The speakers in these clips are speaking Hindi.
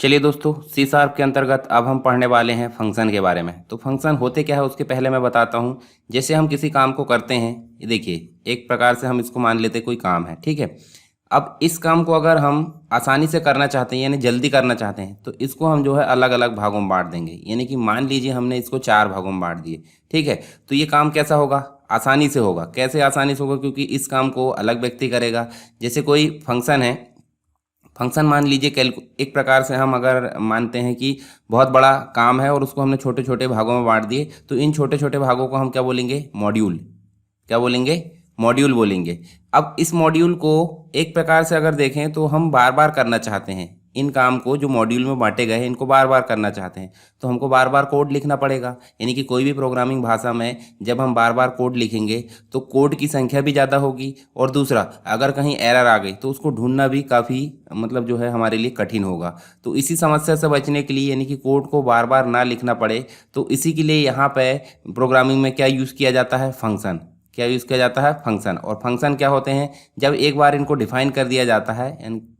चलिए दोस्तों, सी शार्प के अंतर्गत अब हम पढ़ने वाले हैं फंक्शन के बारे में। तो फंक्शन होते क्या है उसके पहले मैं बताता हूँ। जैसे हम किसी काम को करते हैं, ये देखिए एक प्रकार से हम इसको मान लेते हैं कोई काम है, ठीक है। अब इस काम को अगर हम आसानी से करना चाहते हैं यानी जल्दी करना चाहते हैं तो इसको हम जो है अलग अलग भागों में बांट देंगे। यानी कि मान लीजिए हमने इसको 4 भागों में बांट दिए, ठीक है। तो ये काम कैसा होगा? आसानी से होगा। कैसे आसानी से होगा? क्योंकि इस काम को अलग व्यक्ति करेगा। जैसे कोई फंक्शन है, फंक्शन मान लीजिए एक प्रकार से हम अगर मानते हैं कि बहुत बड़ा काम है और उसको हमने छोटे छोटे भागों में बांट दिए, तो इन छोटे छोटे भागों को हम क्या बोलेंगे? मॉड्यूल। क्या बोलेंगे? मॉड्यूल बोलेंगे। अब इस मॉड्यूल को एक प्रकार से अगर देखें तो हम बार बार करना चाहते हैं। इन काम को जो मॉड्यूल में बांटे गए हैं इनको बार बार करना चाहते हैं, तो हमको बार बार कोड लिखना पड़ेगा। यानी कि कोई भी प्रोग्रामिंग भाषा में जब हम बार बार कोड लिखेंगे तो कोड की संख्या भी ज़्यादा होगी, और दूसरा अगर कहीं एरर आ गई तो उसको ढूंढना भी काफ़ी मतलब जो है हमारे लिए कठिन होगा। तो इसी समस्या से बचने के लिए, यानी कि कोड को बार बार ना लिखना पड़े, तो इसी के लिए यहाँ पे प्रोग्रामिंग में क्या यूज़ किया जाता है? फंक्शन। क्या यूज़ किया जाता है? फंक्शन। और फंक्शन क्या होते हैं? जब एक बार इनको डिफाइन कर दिया जाता है,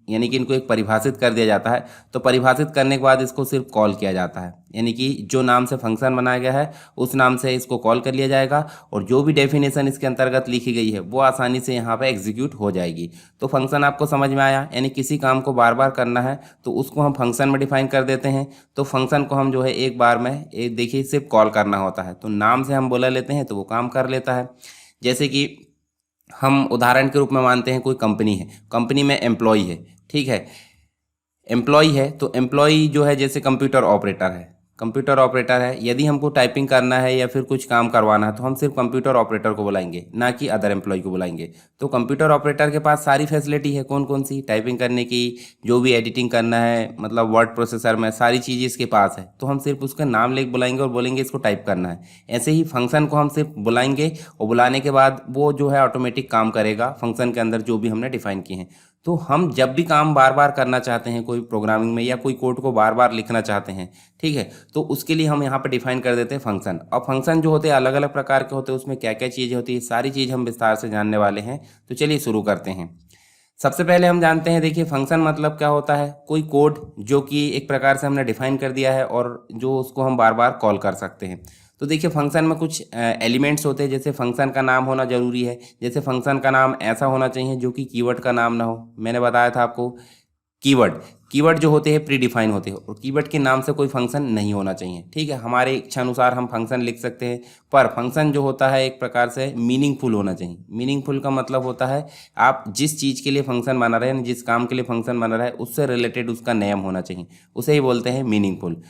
यानी कि इनको एक परिभाषित कर दिया जाता है, तो परिभाषित करने के बाद इसको सिर्फ कॉल किया जाता है। यानी कि जो नाम से फंक्शन बनाया गया है उस नाम से इसको कॉल कर लिया जाएगा, और जो भी डेफिनेशन इसके अंतर्गत लिखी गई है वो आसानी से यहाँ पे एग्जीक्यूट हो जाएगी। तो फंक्शन आपको समझ में आया? यानी किसी काम को बार बार करना है तो उसको हम फंक्शन में डिफाइन कर देते हैं। तो फंक्शन को हम जो है एक बार में एक देखिए सिर्फ कॉल करना होता है, तो नाम से हम बोला लेते हैं तो वो काम कर लेता है। जैसे कि हम उदाहरण के रूप में मानते हैं कोई कंपनी है, कंपनी में एम्प्लॉय है, ठीक है। एम्प्लॉय है तो एम्प्लॉय जो है जैसे कंप्यूटर ऑपरेटर है, कंप्यूटर ऑपरेटर है। यदि हमको टाइपिंग करना है या फिर कुछ काम करवाना है तो हम सिर्फ कंप्यूटर ऑपरेटर को बुलाएंगे, ना कि अदर एम्प्लॉय को बुलाएंगे। तो कंप्यूटर ऑपरेटर के पास सारी फैसिलिटी है, कौन कौन सी? टाइपिंग करने की, जो भी एडिटिंग करना है, मतलब वर्ड प्रोसेसर में सारी चीज़ें इसके पास है। तो हम सिर्फ उसका नाम लेके बुलाएंगे और बोलेंगे इसको टाइप करना है। ऐसे ही फंक्शन को हम सिर्फ बुलाएंगे, और बुलाने के बाद वो जो है ऑटोमेटिक काम करेगा फंक्शन के अंदर जो भी हमने डिफाइन किए हैं। तो हम जब भी काम बार बार करना चाहते हैं कोई प्रोग्रामिंग में, या कोई कोड को बार बार लिखना चाहते हैं, ठीक है, तो उसके लिए हम यहाँ पे डिफाइन कर देते हैं फंक्शन। और फंक्शन जो होते हैं अलग अलग प्रकार के होते हैं, उसमें क्या क्या चीज़ें होती है सारी चीज़ हम विस्तार से जानने वाले हैं। तो चलिए शुरू करते हैं। सबसे पहले हम जानते हैं, देखिए फंक्शन मतलब क्या होता है? कोई कोड जो कि एक प्रकार से हमने डिफाइन कर दिया है और जो उसको हम बार बार कॉल कर सकते हैं। तो देखिए फंक्शन में कुछ एलिमेंट्स होते हैं। जैसे फंक्शन का नाम होना जरूरी है। जैसे फंक्शन का नाम ऐसा होना चाहिए जो कि कीवर्ड का नाम ना हो। मैंने बताया था आपको, कीवर्ड कीवर्ड जो होते हैं प्री डिफाइन होते हैं, और कीवर्ड के नाम से कोई फंक्शन नहीं होना चाहिए, ठीक है। हमारे इच्छा अनुसार हम फंक्शन लिख सकते हैं, पर फंक्शन जो होता है एक प्रकार से मीनिंगफुल होना चाहिए। मीनिंगफुल का मतलब होता है आप जिस चीज़ के लिए फंक्शन बना रहे हैं, जिस काम के लिए फंक्शन बना रहे हैं, उससे रिलेटेड उसका नेम होना चाहिए, उसे ही बोलते हैं मीनिंगफुल।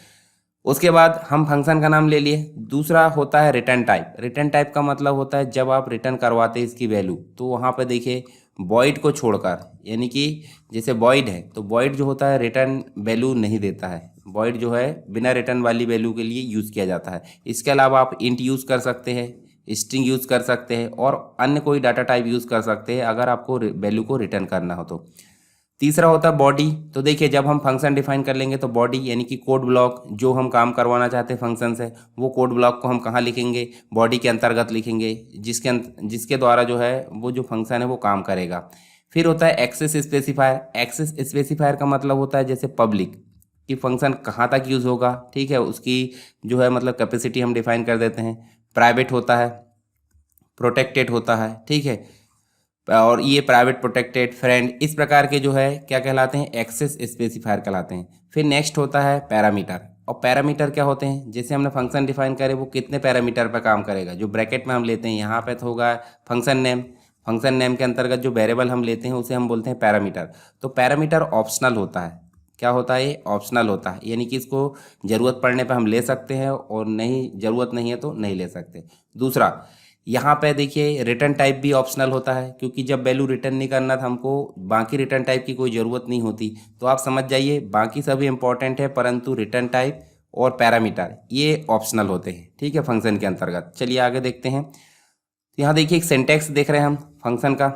उसके बाद हम फंक्शन का नाम ले लिए। दूसरा होता है रिटर्न टाइप। रिटर्न टाइप का मतलब होता है जब आप रिटर्न करवाते हैं इसकी वैल्यू, तो वहाँ पर देखिए वॉइड को छोड़कर, यानी कि जैसे वॉइड है तो वॉइड जो होता है रिटर्न वैल्यू नहीं देता है। वॉइड जो है बिना रिटर्न वाली वैल्यू के लिए यूज़ किया जाता है। इसके अलावा आप इंट यूज़ कर सकते हैं, स्ट्रिंग यूज़ कर सकते हैं, और अन्य कोई डाटा टाइप यूज़ कर सकते हैं अगर आपको वैल्यू को रिटर्न करना हो तो। तीसरा होता है बॉडी। तो देखिए जब हम फंक्शन डिफाइन कर लेंगे तो बॉडी यानी कि कोड ब्लॉक, जो हम काम करवाना चाहते हैं फंक्शन से, वो कोड ब्लॉक को हम कहाँ लिखेंगे? बॉडी के अंतर्गत लिखेंगे, जिसके द्वारा जो है वो जो फंक्शन है वो काम करेगा। फिर होता है एक्सेस स्पेसिफायर। एक्सेस स्पेसिफायर का मतलब होता है जैसे पब्लिक, कि फंक्शन कहाँ तक यूज़ होगा, ठीक है, उसकी जो है मतलब कैपेसिटी हम डिफाइन कर देते हैं। प्राइवेट होता है, प्रोटेक्टेड होता है, ठीक है, और ये प्राइवेट, प्रोटेक्टेड, फ्रेंड, इस प्रकार के जो है क्या कहलाते हैं? एक्सेस स्पेसिफायर कहलाते हैं। फिर नेक्स्ट होता है पैरामीटर। और पैरामीटर क्या होते हैं? जैसे हमने फंक्शन डिफाइन करे वो कितने पैरामीटर पर काम करेगा, जो ब्रैकेट में हम लेते हैं, यहाँ पे तो होगा फंक्शन नेम। फंक्शन नेम के अंतर्गत जो वेरिएबल हम लेते हैं उसे हम बोलते हैं पैरामीटर। तो पैरामीटर ऑप्शनल होता है। क्या होता है? ये ऑप्शनल होता है, यानी कि इसको ज़रूरत पड़ने पर हम ले सकते हैं, और नहीं ज़रूरत नहीं है तो नहीं ले सकते। दूसरा, यहाँ पे देखिए रिटर्न टाइप भी ऑप्शनल होता है, क्योंकि जब वैल्यू रिटर्न नहीं करना था हमको, बाकी रिटर्न टाइप की कोई ज़रूरत नहीं होती। तो आप समझ जाइए बाकी सभी इंपॉर्टेंट है, परंतु रिटर्न टाइप और पैरामीटर ये ऑप्शनल होते हैं, ठीक है, फंक्शन के अंतर्गत। चलिए आगे देखते हैं। तो यहाँ देखिए एक सिंटैक्स देख रहे हैं हम फंक्शन का।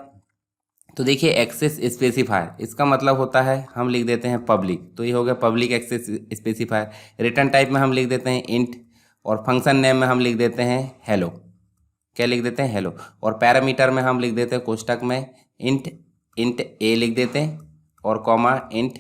तो देखिए एक्सेस स्पेसिफायर, इसका मतलब होता है हम लिख देते हैं पब्लिक, तो ये हो गया public access specifier. Return type में हम लिख देते हैं इंट, और फंक्शन नेम में हम लिख देते हैं हेलो। क्या लिख देते हैं? हेलो। और पैरामीटर में हम लिख देते हैं कोष्टक में इंट ए लिख देते हैं, और कॉमा इंट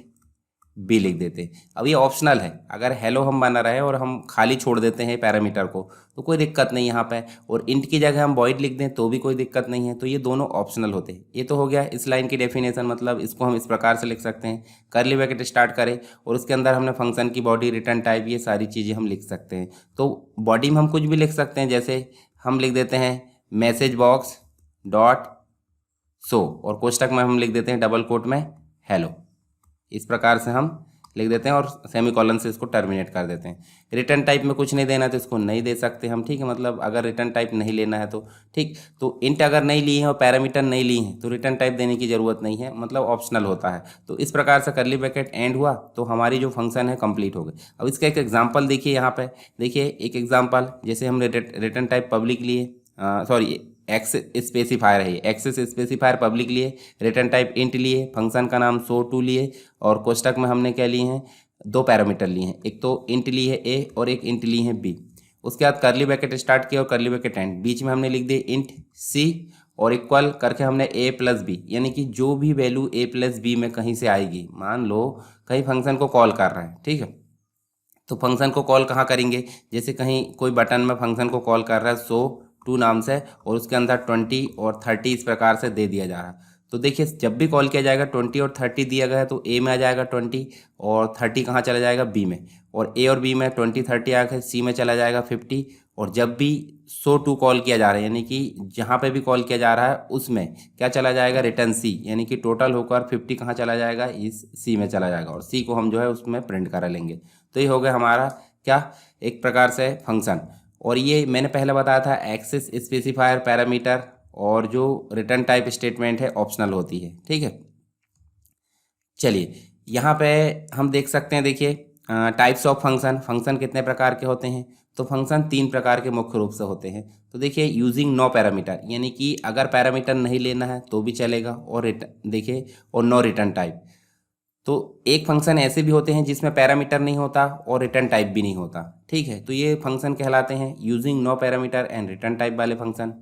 बी लिख देते। अब ये ऑप्शनल है, अगर हेलो हम बना रहे हैं और हम खाली छोड़ देते हैं पैरामीटर को तो कोई दिक्कत नहीं यहाँ पे, और इंट की जगह हम वॉइड लिख दें तो भी कोई दिक्कत नहीं है। तो ये दोनों ऑप्शनल होते हैं। ये तो हो गया इस लाइन की डेफिनेशन, मतलब इसको हम इस प्रकार से लिख सकते हैं, कर्ली ब्रैकेट स्टार्ट करें और उसके अंदर हमने फंक्शन की बॉडी, रिटर्न टाइप, ये सारी चीज़ें हम लिख सकते हैं। तो बॉडी में हम कुछ भी लिख सकते हैं, जैसे हम लिख देते हैं मैसेज बॉक्स डॉट सो और कोष्टक में हम लिख देते हैं डबल कोट में हेलो। इस प्रकार से हम लिख देते हैं और सेमीकोलन से इसको टर्मिनेट कर देते हैं। रिटर्न टाइप में कुछ नहीं देना तो इसको नहीं दे सकते हम, ठीक है। मतलब अगर रिटर्न टाइप नहीं लेना है तो ठीक, तो इंट अगर नहीं ली है और पैरामीटर नहीं ली है तो रिटर्न टाइप देने की ज़रूरत नहीं है, मतलब ऑप्शनल होता है। तो इस प्रकार से कर्ली ब्रैकेट एंड हुआ तो हमारी जो फंक्शन है कंप्लीट हो गई। अब इसका एक एग्जाम्पल देखिए यहाँ पे, देखिए एक एग्जाम्पल, जैसे हम रिटर्न टाइप पब्लिक लिए, सॉरी एक्स स्पेसिफायर है, एक्सेस स्पेसिफायर पब्लिक लिए, रिटर्न टाइप इंट लिए, फंक्शन का नाम शो2 लिए और कोष्टक में हमने क्या लिए हैं, दो पैरामीटर लिए हैं, एक तो इंट ली है ए और एक इंट ली है बी। उसके बाद कर्ली ब्रैकेट स्टार्ट किया और कर्ली ब्रैकेट एंड, बीच में हमने लिख दिए इंट सी और इक्वल करके हमने ए प्लस बी, यानी कि जो भी वैल्यू ए प्लस बी में कहीं से आएगी, मान लो कहीं फंक्शन को कॉल कर रहे हैं, ठीक है, तो फंक्शन को कॉल कहाँ करेंगे, जैसे कहीं कोई बटन में फंक्शन को कॉल कर रहा है शो2 नाम से और उसके अंदर 20 और 30 इस प्रकार से दे दिया जा रहा है। तो देखिए जब भी कॉल किया जाएगा 20 और 30 दिया गया है तो ए में आ जाएगा 20 और 30 कहाँ चला जाएगा बी में, और ए और बी में 20 30 आ गया, सी में चला जाएगा 50। और जब भी शो2 कॉल किया जा रहा है, यानी कि जहाँ पे भी कॉल किया जा रहा है उसमें क्या चला जाएगा, रिटर्न सी, यानी कि टोटल होकर 50 कहाँ चला जाएगा, इस सी में चला जाएगा और सी को हम जो है उसमें प्रिंट करा लेंगे। तो ये हो गया हमारा क्या, एक प्रकार से फंक्शन। और ये मैंने पहले बताया था एक्सेस स्पेसिफायर पैरामीटर और जो रिटर्न टाइप स्टेटमेंट है ऑप्शनल होती है, ठीक है। चलिए यहाँ पे हम देख सकते हैं, देखिए टाइप्स ऑफ फंक्शन, फंक्शन कितने प्रकार के होते हैं, तो फंक्शन 3 प्रकार के मुख्य रूप से होते हैं। तो देखिए यूजिंग नो पैरामीटर, यानी कि अगर पैरामीटर नहीं लेना है तो भी चलेगा, और देखिए और नो रिटर्न टाइप। तो एक फंक्शन ऐसे भी होते हैं जिसमें पैरामीटर नहीं होता और रिटर्न टाइप भी नहीं होता, ठीक है, तो ये फंक्शन कहलाते हैं using no parameter and return type वाले फंक्शन।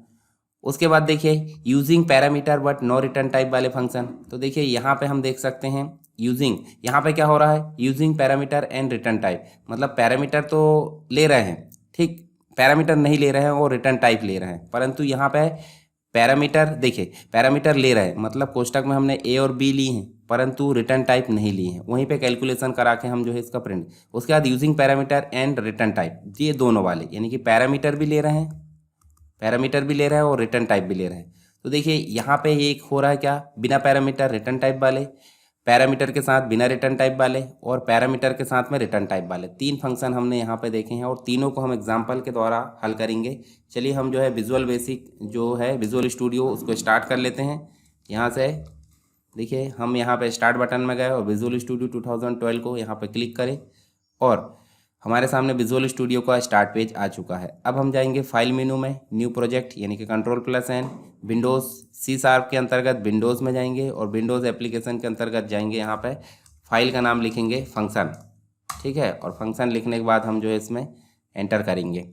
उसके बाद देखिए using parameter but no return type वाले फंक्शन। तो देखिए यहाँ पे हम देख सकते हैं यूजिंग, यहाँ पे क्या हो रहा है, using parameter and return type, मतलब पैरामीटर तो ले रहे हैं, ठीक, पैरामीटर नहीं ले रहे हैं और रिटर्न टाइप ले रहे हैं, परंतु यहाँ पे पैरामीटर, देखिए पैरामीटर ले रहे हैं मतलब कोष्टक में हमने ए और बी ली हैं परंतु रिटर्न टाइप नहीं ली है, वहीं पे कैलकुलेशन करा के हम जो है इसका प्रिंट। उसके बाद using parameter and return type, ये दोनों वाले, यानी कि पैरामीटर भी ले रहे हैं, पैरामीटर भी ले रहा है और रिटर्न टाइप भी ले रहे हैं। तो देखिए यहाँ पे ये एक हो रहा है क्या, बिना पैरामीटर रिटर्न टाइप वाले, पैरामीटर के साथ बिना रिटर्न टाइप वाले और पैरामीटर के साथ में रिटर्न टाइप वाले, 3 फंक्शन हमने यहाँ पे देखे हैं और तीनों को हम एग्जाम्पल के द्वारा हल करेंगे। चलिए हम जो है विजुअल बेसिक जो है विजुअल स्टूडियो उसको स्टार्ट कर लेते हैं। यहाँ से देखिए हम यहाँ पे स्टार्ट बटन में गए और विजुअल स्टूडियो 2012 को यहाँ पे क्लिक करें और हमारे सामने विजुअल स्टूडियो का स्टार्ट पेज आ चुका है। अब हम जाएंगे फाइल मेनू में, न्यू प्रोजेक्ट यानी कि Ctrl+N, विंडोज़ C# के अंतर्गत विंडोज़ में जाएंगे और विंडोज़ एप्लीकेशन के अंतर्गत जाएंगे, यहाँ पे फाइल का नाम लिखेंगे फंक्शन, ठीक है, और फंक्शन लिखने के बाद हम जो है इसमें एंटर करेंगे।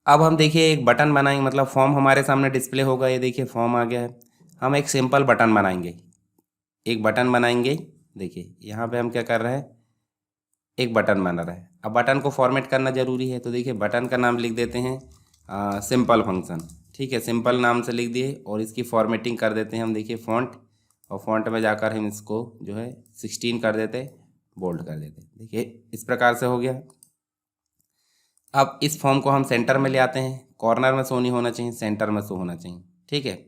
अब हम देखिए एक बटन बनाएंगे, मतलब फॉर्म हमारे सामने डिस्प्ले होगा, ये देखिए फॉर्म आ गया है। हम एक सिंपल बटन बनाएंगे, एक बटन बनाएंगे, देखिए यहाँ पे हम क्या कर रहे हैं, एक बटन बना रहा है। अब बटन को फॉर्मेट करना जरूरी है, तो देखिए बटन का नाम लिख देते हैं सिंपल फंक्शन, ठीक है, सिंपल नाम से लिख दिए और इसकी फॉर्मेटिंग कर देते हैं हम, देखिए फ़ॉन्ट, और फ़ॉन्ट में जाकर हम इसको जो है 16 कर देते, बोल्ड कर देते, देखिए इस प्रकार से हो गया। अब इस फॉर्म को हम सेंटर में ले आते हैं, कॉर्नर में शो नहीं होना चाहिए, सेंटर में शो होना चाहिए, ठीक है।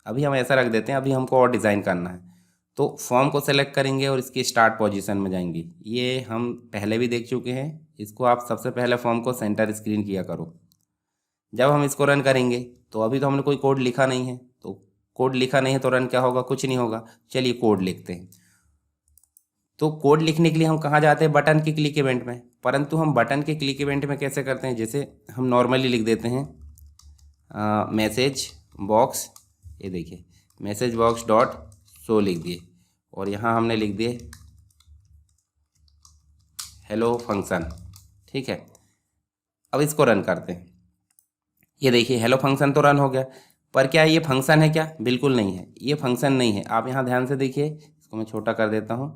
अभी हम ऐसा रख देते हैं, अभी हमको और डिज़ाइन करना है, तो फॉर्म को सेलेक्ट करेंगे और इसकी स्टार्ट पोजीशन में जाएंगे। ये हम पहले भी देख चुके हैं, इसको आप सबसे पहले फॉर्म को सेंटर स्क्रीन किया करो। जब हम इसको रन करेंगे तो अभी तो हमने कोई कोड लिखा नहीं है, तो कोड लिखा नहीं है तो रन क्या होगा, कुछ नहीं होगा। चलिए कोड लिखते हैं। तो कोड लिखने के लिए हम कहाँ जाते हैं, बटन के क्लिक इवेंट में, परंतु हम बटन के क्लिक इवेंट में कैसे करते हैं, जैसे हम नॉर्मली लिख देते हैं मैसेज बॉक्स, ये देखिए मैसेज बॉक्स डॉट शो लिख दिए और यहाँ हमने लिख दिए हेलो फंक्शन, ठीक है। अब इसको रन करते हैं, ये देखिए हेलो फंक्शन तो रन हो गया, पर क्या ये फंक्शन है क्या, बिल्कुल नहीं है, ये फंक्शन नहीं है। आप यहाँ ध्यान से देखिए, इसको मैं छोटा कर देता हूँ,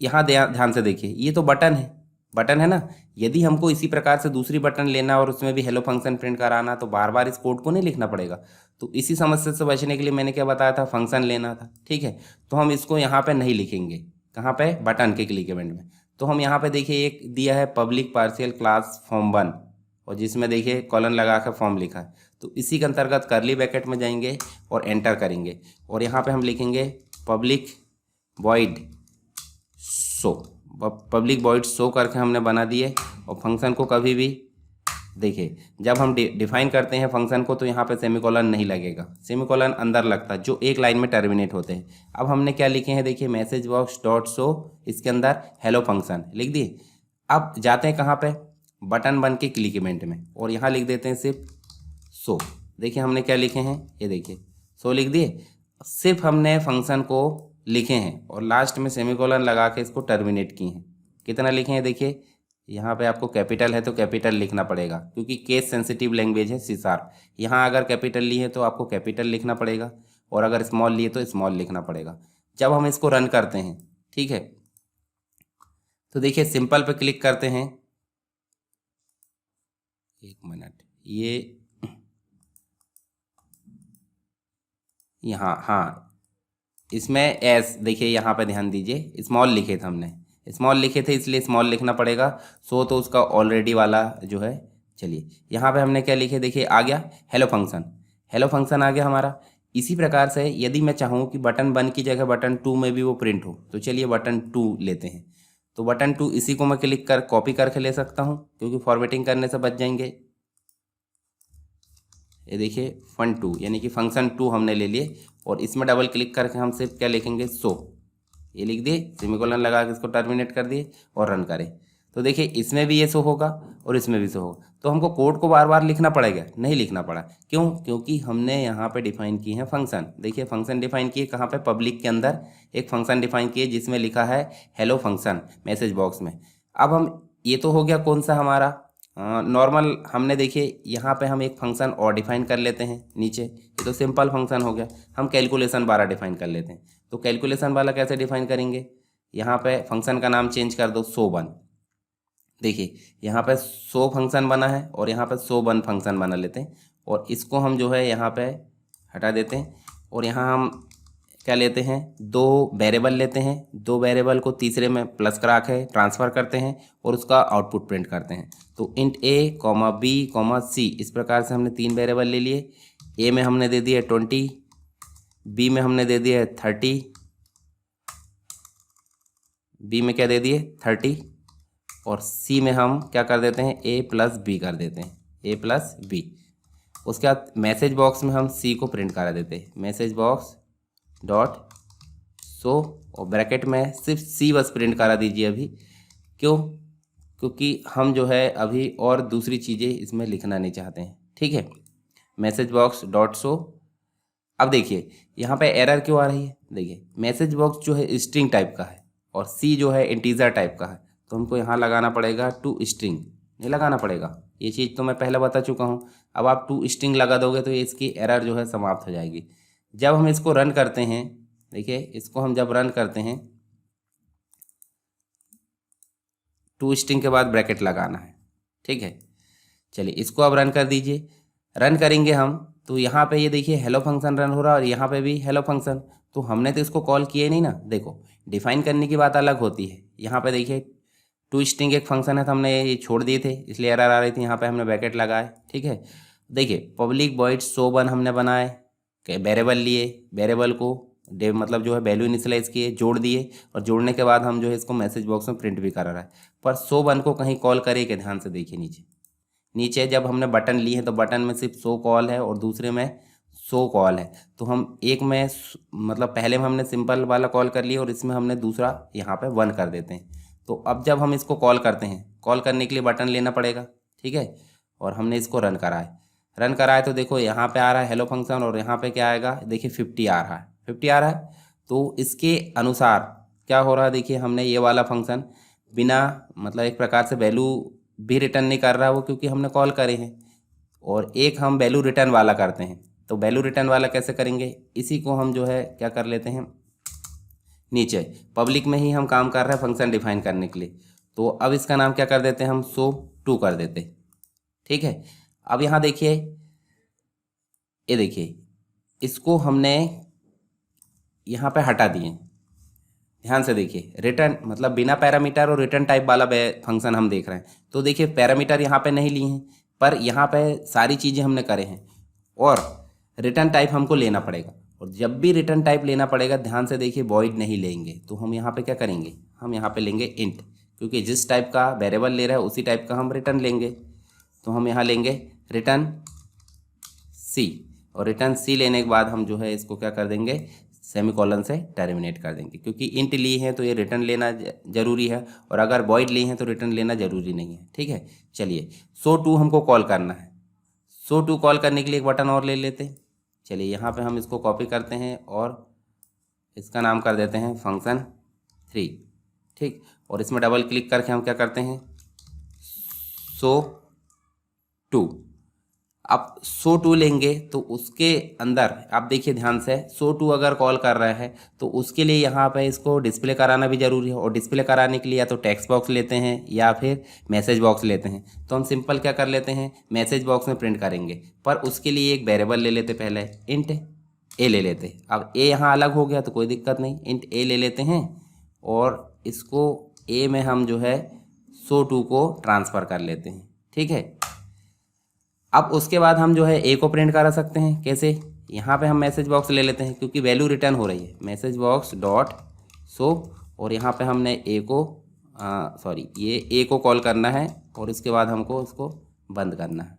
यहाँ ध्यान से देखिए, ये तो बटन है ना। यदि हमको इसी प्रकार से दूसरी बटन लेना और उसमें भी हेलो फंक्शन प्रिंट कराना, तो बार बार इस कोड को नहीं लिखना पड़ेगा। तो इसी समस्या से बचने के लिए मैंने क्या बताया था, फंक्शन लेना था, ठीक है। तो हम इसको यहाँ पे नहीं लिखेंगे, कहाँ पे, बटन के क्लिक इवेंट में। तो हम यहाँ पे देखिए एक दिया है पब्लिक पार्शियल क्लास फॉर्म 1, और जिसमें देखिए कॉलन लगा कर फॉर्म लिखा है। तो इसी के अंतर्गत करली ब्रैकेट में जाएंगे और एंटर करेंगे, और यहाँ पे हम लिखेंगे public void show. Public void show करके हमने बना दिए। और फंक्शन को कभी भी देखिए, जब हम डिफाइन करते हैं फंक्शन को, तो यहाँ पे सेमीकोलन नहीं लगेगा, सेमीकोलन अंदर लगता है, जो एक लाइन में टर्मिनेट होते हैं। अब हमने क्या लिखे हैं, देखिए मैसेज बॉक्स डॉट शो, इसके अंदर हेलो फंक्शन लिख दिए। अब जाते हैं कहाँ पे, बटन बन के क्लिक इवेंट में, और यहाँ लिख देते हैं सिर्फ शो। देखिए हमने क्या लिखे हैं, ये देखिए शो लिख दिए। सिर्फ हमने फंक्शन को लिखे हैं और लास्ट में सेमीकोलन लगा के इसको टर्मिनेट किए हैं। कितना लिखे हैं, देखिए यहाँ पे आपको कैपिटल है तो कैपिटल लिखना पड़ेगा, क्योंकि केस सेंसिटिव लैंग्वेज है C#। यहाँ अगर कैपिटल लिए तो आपको कैपिटल लिखना पड़ेगा, और अगर स्मॉल लिए तो स्मॉल लिखना पड़ेगा। जब हम इसको रन करते हैं, ठीक है, तो देखिए सिंपल पे क्लिक करते हैं, एक मिनट, ये यहाँ, हाँ इसमें एस, देखिए यहाँ पे ध्यान दीजिए, स्मॉल लिखे थे हमने, स्मॉल लिखे थे इसलिए स्मॉल लिखना पड़ेगा। सो तो उसका ऑलरेडी वाला जो है, चलिए यहाँ पे हमने क्या लिखे, देखिए आ गया हेलो फंक्शन, हेलो फंक्शन आ गया हमारा। इसी प्रकार से यदि मैं चाहूँ कि बटन 1 की जगह बटन 2 में भी वो प्रिंट हो, तो चलिए बटन 2 लेते हैं। तो बटन 2 इसी को मैं क्लिक कर कॉपी करके ले सकता हूँ, क्योंकि फॉर्मेटिंग करने से बच जाएंगे। ये देखिए fun2 यानी कि फंक्शन 2 हमने ले लिए, और इसमें डबल क्लिक करके हम सिर्फ क्या लिखेंगे, शो, ये लिख दिए, सेमीकोलन लगा के इसको टर्मिनेट कर दिए और रन करें। तो देखिए इसमें भी ये शो होगा और इसमें भी शो होगा। तो हमको कोड को बार बार लिखना पड़ेगा, नहीं लिखना पड़ा, क्यों, क्योंकि हमने यहाँ पे डिफाइन किए हैं फंक्शन। देखिए फंक्शन डिफाइन किए कहाँ पे, पब्लिक के अंदर एक फंक्शन डिफाइन किए जिसमें लिखा है हेलो फंक्शन मैसेज बॉक्स में। अब हम, ये तो हो गया कौन सा हमारा नॉर्मल। हमने देखिए यहाँ पे हम एक फंक्शन और डिफाइन कर लेते हैं नीचे, ये तो सिंपल फंक्शन हो गया। हम कैलकुलेशन वाला डिफाइन कर लेते हैं। तो कैलकुलेशन वाला कैसे डिफाइन करेंगे, यहाँ पे फंक्शन का नाम चेंज कर दो, शो1। देखिए यहाँ पे शो फंक्शन बना है और यहाँ पे शो1 फंक्शन बना लेते हैं, और इसको हम जो है यहाँ पे हटा देते हैं। और यहाँ हम क्या लेते हैं, 2 वेरिएबल लेते हैं, 2 वेरिएबल को तीसरे में प्लस करा के ट्रांसफ़र करते हैं और उसका आउटपुट प्रिंट करते हैं। तो इंट a, b, c, इस प्रकार से हमने 3 वेरिएबल ले लिए। a में हमने दे दिया 20, b में हमने दे दिया 30, b में क्या दे दिए 30, और c में हम क्या कर देते हैं, a प्लस b कर देते हैं, a प्लस b। उसके बाद मैसेज बॉक्स में हम c को प्रिंट करा देते हैं, मैसेज बॉक्स डॉट शो, और ब्रैकेट में सिर्फ c बस प्रिंट करा दीजिए अभी। क्यों, क्योंकि हम जो है अभी और दूसरी चीज़ें इसमें लिखना नहीं चाहते हैं, ठीक है। Message box dot show. अब देखिए यहाँ पे एरर क्यों आ रही है, देखिए मैसेज बॉक्स जो है स्ट्रिंग टाइप का है और सी जो है इंटीजर टाइप का है, तो हमको यहाँ लगाना पड़ेगा टू स्ट्रिंग, नहीं लगाना पड़ेगा, ये चीज़ तो मैं पहले बता चुका हूँ। अब आप टू स्ट्रिंग लगा दोगे तो इसकी एरर जो है समाप्त हो जाएगी। जब हम इसको रन करते हैं, देखिए इसको हम जब रन करते हैं, टू स्ट्रिंग के बाद ब्रैकेट लगाना है, ठीक है। चलिए इसको अब रन कर दीजिए। रन करेंगे हम तो यहाँ पे ये देखिए हेलो फंक्शन रन हो रहा है और यहाँ पे भी हेलो फंक्शन। तो हमने तो इसको कॉल किया ही नहीं ना, देखो डिफाइन करने की बात अलग होती है। यहाँ पे देखिए टू स्ट्रिंग एक फंक्शन है तो हमने ये छोड़ दिए थे इसलिए एरर आ रही थी, यहाँ पे हमने ब्रैकेट लगाए, ठीक है। देखिए पब्लिक वॉइड शो1 हमने बनाए, वेरिएबल लिए, वेरिएबल को मतलब जो है वैल्यू इनिशियलाइज किए, जोड़ दिए, और जोड़ने के बाद हम जो है इसको मैसेज बॉक्स में प्रिंट भी कर रहा है। पर शो1 को कहीं कॉल करेंगे, ध्यान से देखिए नीचे जब हमने बटन लिए हैं तो बटन में सिर्फ शो कॉल है और दूसरे में शो कॉल है। तो हम एक में मतलब पहले में हमने सिंपल वाला कॉल कर लिया और इसमें हमने दूसरा यहाँ पे 1 कर देते हैं। तो अब जब हम इसको कॉल करते हैं, कॉल करने के लिए बटन लेना पड़ेगा, ठीक है। और हमने इसको रन करा है तो देखो यहाँ पे आ रहा है हेलो फंक्शन और यहाँ पे क्या आएगा, देखिए 50 आ रहा है, 50 आ रहा है। तो इसके अनुसार क्या हो रहा है, देखिए हमने ये वाला फंक्शन बिना मतलब एक प्रकार से वैल्यू भी रिटर्न नहीं कर रहा वो, क्योंकि हमने कॉल करे हैं, और एक हम वैल्यू रिटर्न वाला करते हैं। तो वैल्यू रिटर्न वाला कैसे करेंगे, इसी को हम जो है क्या कर लेते हैं, नीचे पब्लिक में ही हम काम कर रहे हैं फंक्शन डिफाइन करने के लिए। तो अब इसका नाम क्या कर देते हैं हम, show2 कर देते। ठीक है, अब यहाँ देखिए, ये देखिए इसको हमने यहाँ पे हटा दिए। ध्यान से देखिए, रिटर्न मतलब बिना पैरामीटर और रिटर्न टाइप वाला फंक्शन हम देख रहे हैं। तो देखिए पैरामीटर यहाँ पे नहीं लिए हैं, पर यहाँ पे सारी चीज़ें हमने करे हैं और रिटर्न टाइप हमको लेना पड़ेगा। और जब भी रिटर्न टाइप लेना पड़ेगा, ध्यान से देखिए, वॉइड नहीं लेंगे। तो हम यहाँ पे क्या करेंगे, हम यहाँ पे लेंगे इंट, क्योंकि जिस टाइप का वेरिएबल ले रहा है उसी टाइप का हम रिटर्न लेंगे। तो हम यहाँ लेंगे रिटर्न सी, और रिटर्न सी लेने के बाद हम जो है इसको क्या कर देंगे, सेमीकोलन से टर्मिनेट कर देंगे, क्योंकि इंट ली है तो ये रिटर्न लेना जरूरी है, और अगर वॉइड ली है तो रिटर्न लेना जरूरी नहीं है। ठीक है, चलिए show2 हमको कॉल करना है। show2 कॉल करने के लिए एक बटन और ले लेते हैं। चलिए यहाँ पे हम इसको कॉपी करते हैं और इसका नाम कर देते हैं function3। ठीक, और इसमें डबल क्लिक करके हम क्या करते हैं, show2। अब show2 लेंगे तो उसके अंदर आप देखिए ध्यान से, show2 अगर कॉल कर रहा है तो उसके लिए यहाँ पे इसको डिस्प्ले कराना भी जरूरी है। और डिस्प्ले कराने के लिए या तो टेक्स्ट बॉक्स लेते हैं या फिर मैसेज बॉक्स लेते हैं। तो हम सिंपल क्या कर लेते हैं, मैसेज बॉक्स में प्रिंट करेंगे, पर उसके लिए एक वेरिएबल ले लेते, पहले इंट ए ले लेते। अब ए यहाँ अलग हो गया तो कोई दिक्कत नहीं, इंट ए ले लेते हैं और इसको ए में हम जो है show2 को ट्रांसफ़र कर लेते हैं। ठीक है, अब उसके बाद हम जो है ए को प्रिंट करा सकते हैं। कैसे, यहाँ पे हम मैसेज बॉक्स ले लेते हैं क्योंकि वैल्यू रिटर्न हो रही है, मैसेज बॉक्स डॉट शो, और यहाँ पे हमने ए को ये ए को कॉल करना है और इसके बाद हमको इसको बंद करना है।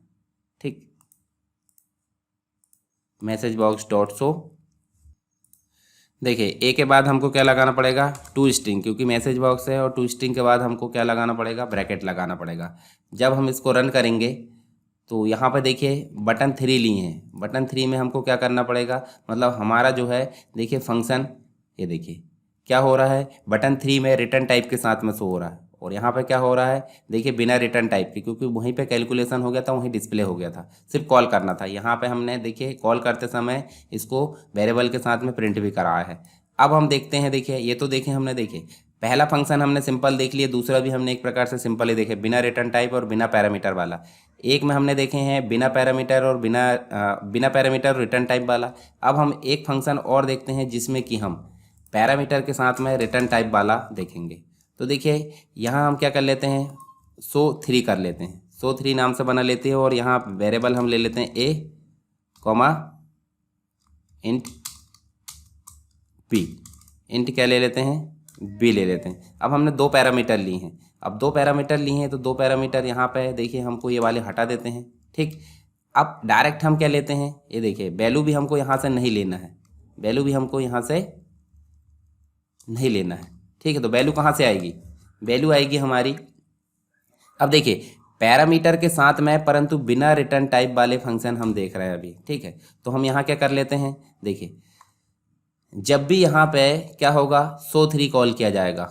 ठीक, मैसेज बॉक्स डॉट शो। देखिए ए के बाद हमको क्या लगाना पड़ेगा, टू स्ट्रिंग, क्योंकि मैसेज बॉक्स है, और टू स्ट्रिंग के बाद हमको क्या लगाना पड़ेगा, ब्रैकेट लगाना पड़ेगा। जब हम इसको रन करेंगे तो यहाँ पे देखिए बटन 3 लिए हैं, बटन 3 में हमको क्या करना पड़ेगा, मतलब हमारा जो है देखिए फंक्शन, ये देखिए क्या हो रहा है, बटन 3 में रिटर्न टाइप के साथ में शो हो रहा है, और यहाँ पे क्या हो रहा है देखिए बिना रिटर्न टाइप के, क्योंकि वहीं पे कैलकुलेशन हो गया था, वहीं डिस्प्ले हो गया था, सिर्फ कॉल करना था। यहाँ पे हमने देखिए कॉल करते समय इसको वेरिएबल के साथ में प्रिंट भी कराया है। अब हम देखते हैं, देखिए ये तो देखें हमने, देखिए पहला फंक्शन हमने सिंपल देख लिया, दूसरा भी हमने एक प्रकार से सिंपल ही देखे, बिना रिटर्न टाइप और बिना पैरामीटर वाला। एक में हमने देखे हैं बिना पैरामीटर और बिना पैरामीटर रिटर्न टाइप वाला। अब हम एक फंक्शन और देखते हैं जिसमें कि हम पैरामीटर के साथ में रिटर्न टाइप वाला देखेंगे। तो देखिए यहाँ हम क्या कर लेते हैं, show3 कर लेते हैं, show3 नाम से बना लेते हैं, और यहाँ वेरिएबल हम ले लेते हैं ए कॉमा इंट बी, इंट क्या ले लेते हैं, बी ले लेते हैं। अब हमने 2 पैरामीटर लिए हैं, अब 2 पैरामीटर लिए हैं तो 2 पैरामीटर यहाँ पे देखिए हमको ये वाले हटा देते हैं। ठीक, अब डायरेक्ट हम क्या लेते हैं, ये देखिए वैल्यू भी हमको यहाँ से नहीं लेना है, वैल्यू भी हमको यहाँ से नहीं लेना है। ठीक है, तो वैल्यू कहाँ से आएगी, वैल्यू आएगी हमारी, अब देखिए पैरामीटर के साथ में परंतु बिना रिटर्न टाइप वाले फंक्शन हम देख रहे हैं अभी। ठीक है, तो हम यहाँ क्या कर लेते हैं, देखिए जब भी यहाँ पे क्या होगा, show3 कॉल किया जाएगा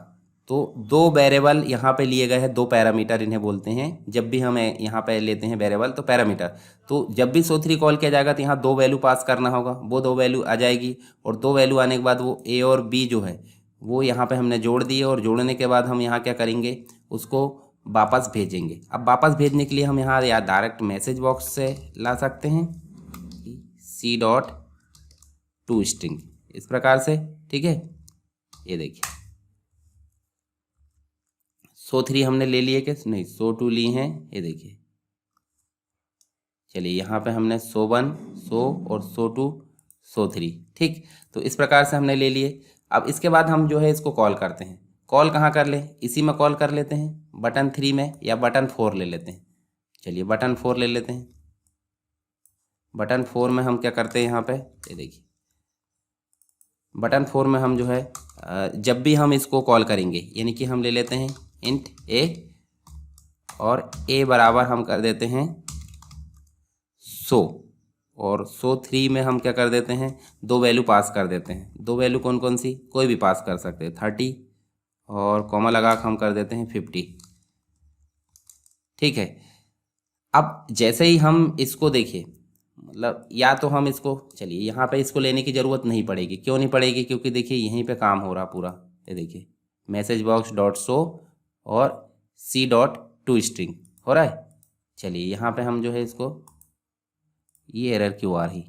तो 2 वेरिएबल यहाँ पे लिए गए हैं, 2 पैरामीटर इन्हें बोलते हैं। जब भी हम यहाँ पे लेते हैं वेरिएबल तो पैरामीटर, तो जब भी show3 कॉल किया जाएगा तो यहाँ 2 वैल्यू पास करना होगा, वो 2 वैल्यू आ जाएगी, और 2 वैल्यू आने के बाद वो ए और बी जो है वो यहाँ पे हमने जोड़ दिए, और जोड़ने के बाद हम यहाँ क्या करेंगे, उसको वापस भेजेंगे। अब वापस भेजने के लिए हम यहाँ या डायरेक्ट मैसेज बॉक्स से ला सकते हैं, सी डॉट टू स्ट्रिंग, इस प्रकार से। ठीक है, ये देखिए show3 हमने ले लिए कि नहीं, show2 ली हैं, ये देखिए। चलिए यहाँ पे हमने show1 show और show2 show3। ठीक, तो इस प्रकार से हमने ले लिए। अब इसके बाद हम जो है इसको कॉल करते हैं, कॉल कहाँ कर लें, इसी में कॉल कर लेते हैं, बटन 3 में, या बटन 4 ले लेते हैं। चलिए बटन 4 ले लेते हैं, बटन 4 में हम क्या करते हैं, यहाँ पे ये देखिए बटन 4 में हम जो है जब भी हम इसको कॉल करेंगे, यानी कि हम ले लेते हैं इंट ए, और ए बराबर हम कर देते हैं शो, और show3 में हम क्या कर देते हैं, 2 वैल्यू पास कर देते हैं। 2 वैल्यू कौन कौन सी, कोई भी पास कर सकते हैं, 30 और कॉमा लगा कर हम कर देते हैं 50। ठीक है, अब जैसे ही हम इसको देखिए मतलब या तो हम इसको, चलिए यहाँ पे इसको लेने की ज़रूरत नहीं पड़ेगी। क्यों नहीं पड़ेगी? क्योंकि देखिए यहीं पे काम हो रहा पूरा। ये देखिए मैसेज बॉक्स डॉट शो और सी डॉट टू स्ट्रिंग हो रहा है। चलिए यहाँ पे हम जो है इसको, ये एरर क्यों आ रही,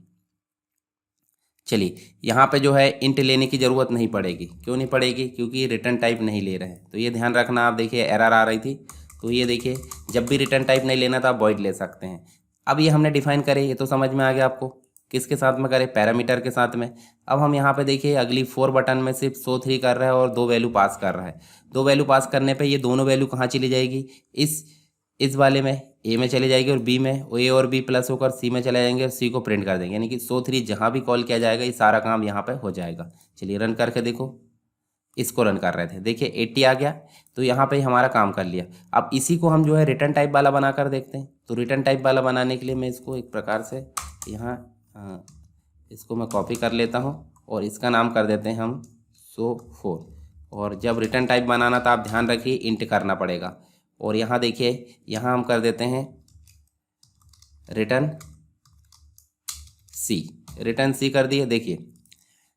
चलिए यहाँ पे जो है इंट लेने की ज़रूरत नहीं पड़ेगी। क्यों नहीं पड़ेगी? क्योंकि रिटर्न टाइप नहीं ले रहे हैं। तो ये ध्यान रखना। आप देखिए एरर आ रही थी, तो ये देखिए जब भी रिटर्न टाइप नहीं लेना तो आप वॉइड ले सकते हैं। अब ये हमने डिफाइन करे, ये तो समझ में आ गया आपको। किसके साथ में करें? पैरामीटर के साथ में। अब हम यहाँ पे देखिए अगली 4 बटन में सिर्फ शो 3 कर रहा है और 2 वैल्यू पास कर रहा है। 2 वैल्यू पास करने पे ये दोनों वैल्यू कहाँ चली जाएगी? इस वाले में ए में चले जाएगी और बी में, ए और बी प्लस होकर सी में चले जाएंगे और सी को प्रिंट कर देंगे। यानी कि शो 3 जहाँ भी कॉल किया जाएगा ये सारा काम यहाँ पे हो जाएगा। चलिए रन करके देखो। इसको रन कर रहे थे, देखिए 80 आ गया, तो यहाँ पे हमारा काम कर लिया। अब इसी को हम जो है रिटर्न टाइप वाला बनाकर देखते हैं। तो रिटर्न टाइप वाला बनाने के लिए मैं इसको एक प्रकार से यहाँ इसको मैं कॉपी कर लेता हूँ और इसका नाम कर देते हैं हम शो 4। और जब रिटर्न टाइप बनाना तो आप ध्यान रखिए इंट करना पड़ेगा। और यहाँ देखिए यहाँ हम कर देते हैं रिटर्न सी। रिटर्न सी कर दिए। देखिए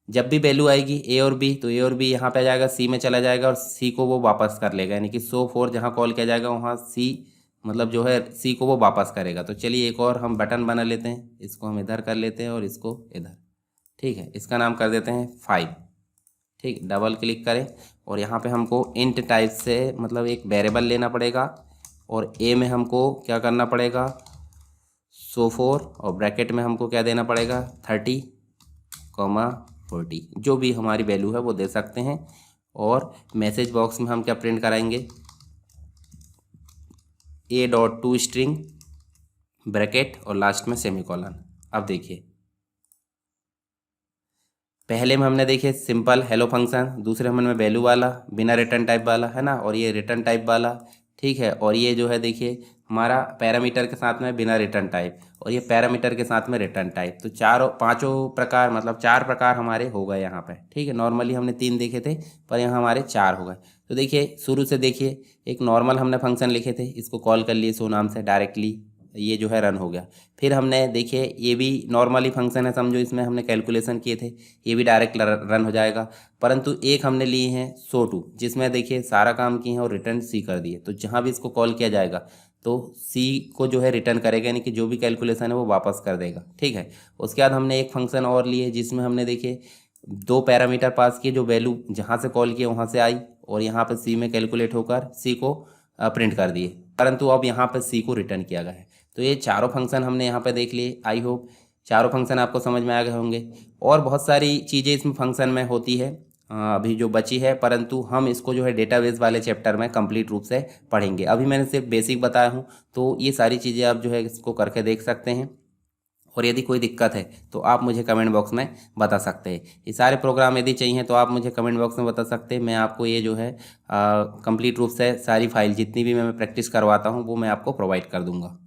जब भी वैल्यू आएगी ए और बी, तो ए और बी यहाँ पे आ जाएगा, सी में चला जाएगा और सी को वो वापस कर लेगा। यानी कि शो 4 जहाँ कॉल किया जाएगा वहाँ सी मतलब जो है सी को वो वापस करेगा। तो चलिए एक और हम बटन बना लेते हैं। इसको हम इधर कर लेते हैं और इसको इधर, ठीक है। इसका नाम कर देते हैं 5, ठीक। डबल क्लिक करें और यहाँ पे हमको इंट टाइप से मतलब एक वेरिएबल लेना पड़ेगा और ए में हमको क्या करना पड़ेगा? शो 4 और ब्रैकेट में हमको क्या देना पड़ेगा? 30, 40 जो भी हमारी वैल्यू है वो दे सकते हैं। और मैसेज बॉक्स में हम क्या प्रिंट कराएंगे? ए डॉट टू स्ट्रिंग ब्रैकेट और लास्ट में सेमीकोलन। अब देखिए पहले में हमने देखिए सिंपल हेलो फंक्शन, दूसरे हमने में वैल्यू वाला बिना रिटर्न टाइप वाला है ना, और ये रिटर्न टाइप वाला, ठीक है। और ये जो है देखिए हमारा पैरामीटर के साथ में बिना रिटर्न टाइप और ये पैरामीटर के साथ में रिटर्न टाइप। तो चारों पांचों प्रकार मतलब 4 प्रकार हमारे हो गए यहाँ पे, ठीक है। नॉर्मली हमने 3 देखे थे पर यहाँ हमारे 4 हो गए। तो देखिए शुरू से देखिए एक नॉर्मल हमने फंक्शन लिखे थे, इसको कॉल कर लिए शो नाम से डायरेक्टली, ये जो है रन हो गया। फिर हमने देखिए ये भी नॉर्मली फंक्शन है समझो, इसमें हमने कैलकुलेशन किए थे, ये भी डायरेक्ट रन हो जाएगा। परंतु एक हमने लिए हैं शो 2 जिसमें देखिए सारा काम किए हैं और रिटर्न सी कर दिए। तो जहाँ भी इसको कॉल किया जाएगा तो सी को जो है रिटर्न करेगा, यानी कि जो भी कैलकुलेशन है वो वापस कर देगा, ठीक है। उसके बाद हमने एक फंक्शन और लिए जिसमें हमने देखिए 2 पैरामीटर पास किए, जो वैल्यू जहाँ से कॉल किए वहाँ से आई और यहाँ पर सी में कैलकुलेट होकर सी को प्रिंट कर दिए। परंतु अब यहाँ पर सी को रिटर्न किया गया है। तो ये चारों फंक्शन हमने यहाँ पे देख लिए। आई होप चारों फंक्शन आपको समझ में आ गए होंगे। और बहुत सारी चीज़ें इसमें फंक्शन में होती है अभी जो बची है, परंतु हम इसको जो है डेटाबेस वाले चैप्टर में कंप्लीट रूप से पढ़ेंगे। अभी मैंने सिर्फ बेसिक बताया हूँ, तो ये सारी चीज़ें आप जो है इसको करके देख सकते हैं। और यदि कोई दिक्कत है तो आप मुझे कमेंट बॉक्स में बता सकते हैं। ये सारे प्रोग्राम यदि चाहिए तो आप मुझे कमेंट बॉक्स में बता सकते हैं। मैं आपको ये जो है कंप्लीट रूप से सारी फाइल जितनी भी मैं प्रैक्टिस करवाता हूँ वो मैं आपको प्रोवाइड कर दूँगा।